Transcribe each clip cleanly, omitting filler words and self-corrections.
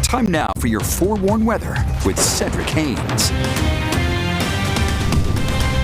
Time now for your forewarned weather with Cedric Haynes.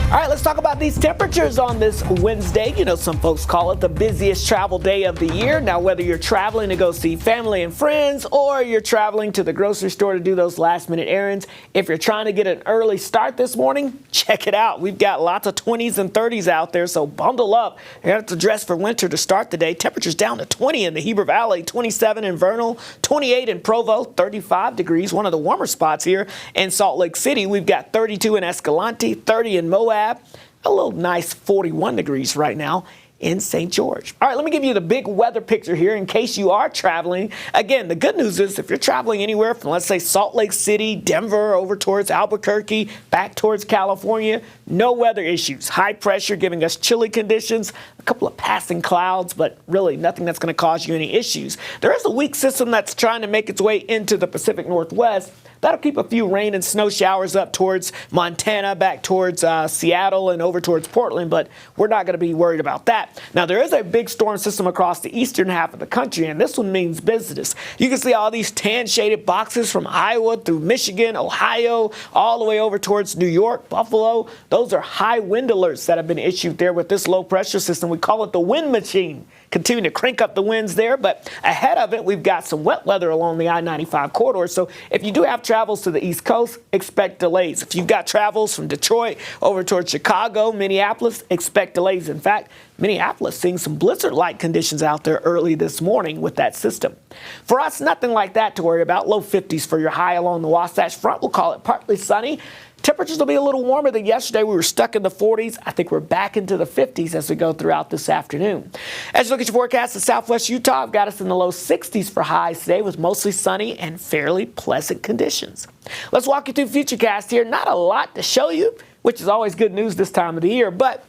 All right, let's talk about these temperatures on this Wednesday. You know, some folks call it the busiest travel day of the year. Now, whether you're traveling to go see family and friends or you're traveling to the grocery store to do those last-minute errands, if you're trying to get an early start this morning, check it out. We've got lots of 20s and 30s out there, so bundle up. You have to dress for winter to start the day. Temperatures down to 20 in the Heber Valley, 27 in Vernal, 28 in Provo, 35 degrees, one of the warmer spots here in Salt Lake City. We've got 32 in Escalante, 30 in Moab. A little nice 41 degrees right now in St. George. All right, let me give you the big weather picture here in case you are traveling. Again, the good news is if you're traveling anywhere from, let's say, Salt Lake City, Denver, over towards Albuquerque, back towards California, no weather issues. High pressure giving us chilly conditions, a couple of passing clouds, but really nothing that's going to cause you any issues. There is a weak system that's trying to make its way into the Pacific Northwest. That'll keep a few rain and snow showers up towards Montana, back towards Seattle and over towards Portland, but we're not going to be worried about that. Now, there is a big storm system across the eastern half of the country, and this one means business. You can see all these tan-shaded boxes from Iowa through Michigan, Ohio, all the way over towards New York, Buffalo. Those are high wind alerts that have been issued there with this low-pressure system. We call it the wind machine. Continue to crank up the winds there, but ahead of it, we've got some wet weather along the I-95 corridor. So if you do have travels to the East Coast, expect delays. If you've got travels from Detroit over towards Chicago, Minneapolis, expect delays. In fact, Minneapolis seeing some blizzard-like conditions out there early this morning with that system. For us, nothing like that to worry about. Low 50s for your high along the Wasatch Front. We'll call it partly sunny. Temperatures will be a little warmer than yesterday. We were stuck in the 40s. I think we're back into the 50s as we go throughout this afternoon. As you look at your forecast in southwest Utah, I've got us in the low 60s for highs today with mostly sunny and fairly pleasant conditions. Let's walk you through Futurecast here. Not a lot to show you, which is always good news this time of the year, but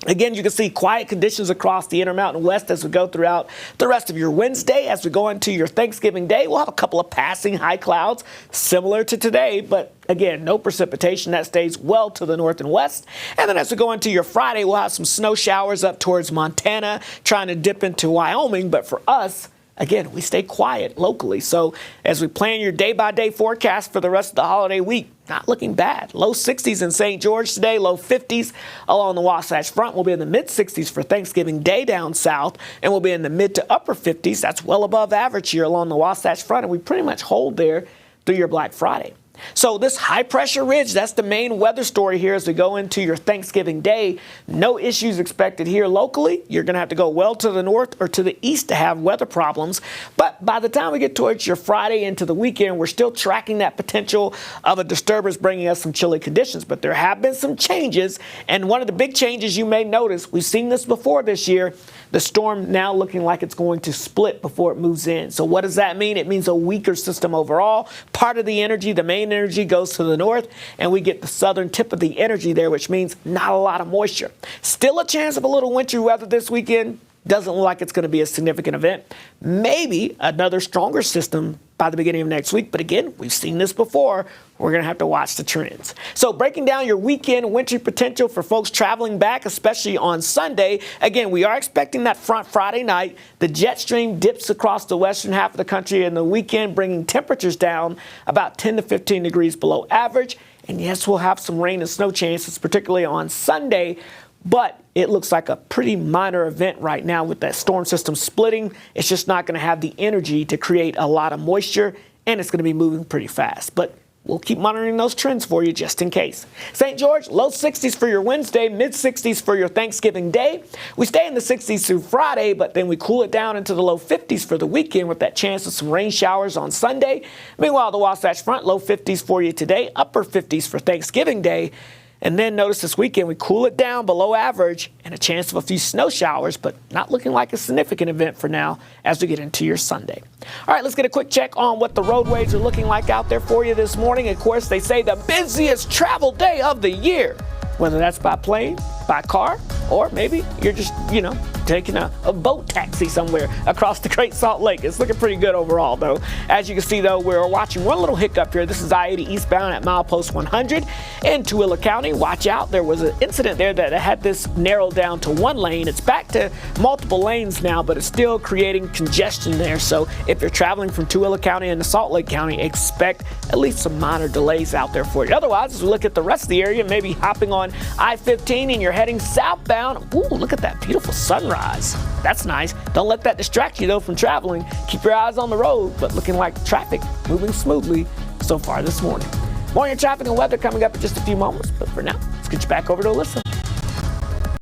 again, you can see quiet conditions across the Intermountain West as we go throughout the rest of your Wednesday. As we go into your Thanksgiving Day, we'll have a couple of passing high clouds similar to today, but again, no precipitation. That stays well to the north and west. And then as we go into your Friday, we'll have some snow showers up towards Montana, trying to dip into Wyoming. But for us, again, we stay quiet locally. So as we plan your day-by-day forecast for the rest of the holiday week, not looking bad. Low 60s in St. George today, low 50s along the Wasatch Front. We'll be in the mid-60s for Thanksgiving Day down south, and we'll be in the mid to upper 50s. That's well above average here along the Wasatch Front, and we pretty much hold there through your Black Friday. So this high-pressure ridge, that's the main weather story here as we go into your Thanksgiving Day. No issues expected here locally. You're going to have to go well to the north or to the east to have weather problems. But by the time we get towards your Friday into the weekend, we're still tracking that potential of a disturbance bringing us some chilly conditions. But there have been some changes, and one of the big changes you may notice, we've seen this before this year, the storm now looking like it's going to split before it moves in. So what does that mean? It means a weaker system overall. Part of the energy, the main energy, goes to the north, and we get the southern tip of the energy there, which means not a lot of moisture. Still a chance of a little wintry weather this weekend. Doesn't look like it's going to be a significant event. Maybe another stronger system by the beginning of next week. But again, we've seen this before. We're going to have to watch the trends. So breaking down your weekend wintry potential for folks traveling back, especially on Sunday. Again, we are expecting that front Friday night. The jet stream dips across the western half of the country in the weekend, bringing temperatures down about 10 to 15 degrees below average. And yes, we'll have some rain and snow chances, particularly on Sunday. But it looks like a pretty minor event right now with that storm system splitting. It's just not going to have the energy to create a lot of moisture, and it's going to be moving pretty fast. But we'll keep monitoring those trends for you just in case. St. George, low 60s for your Wednesday, mid 60s for your Thanksgiving Day. We stay in the 60s through Friday, but then we cool it down into the low 50s for the weekend with that chance of some rain showers on Sunday. Meanwhile, the Wasatch Front, low 50s for you today, upper 50s for Thanksgiving Day. And then notice this weekend we cool it down below average and a chance of a few snow showers, but not looking like a significant event for now as we get into your Sunday. All right, let's get a quick check on what the roadways are looking like out there for you this morning. Of course, they say the busiest travel day of the year, whether that's by plane, by car, or maybe you're just, taking a boat taxi somewhere across the Great Salt Lake. It's looking pretty good overall, though. As you can see, though, we're watching one little hiccup here. This is I-80 eastbound at milepost 100 in Tooele County. Watch out. There was an incident there that had this narrowed down to one lane. It's back to multiple lanes now, but it's still creating congestion there. So if you're traveling from Tooele County into Salt Lake County, expect at least some minor delays out there for you. Otherwise, as we look at the rest of the area, maybe hopping on I-15 and you're heading southbound. Ooh, look at that beautiful sunrise. That's nice. Don't let that distract you, though, from traveling. Keep your eyes on the road, but looking like traffic moving smoothly so far this morning. More on your traffic and weather coming up in just a few moments, but for now, let's get you back over to Alyssa.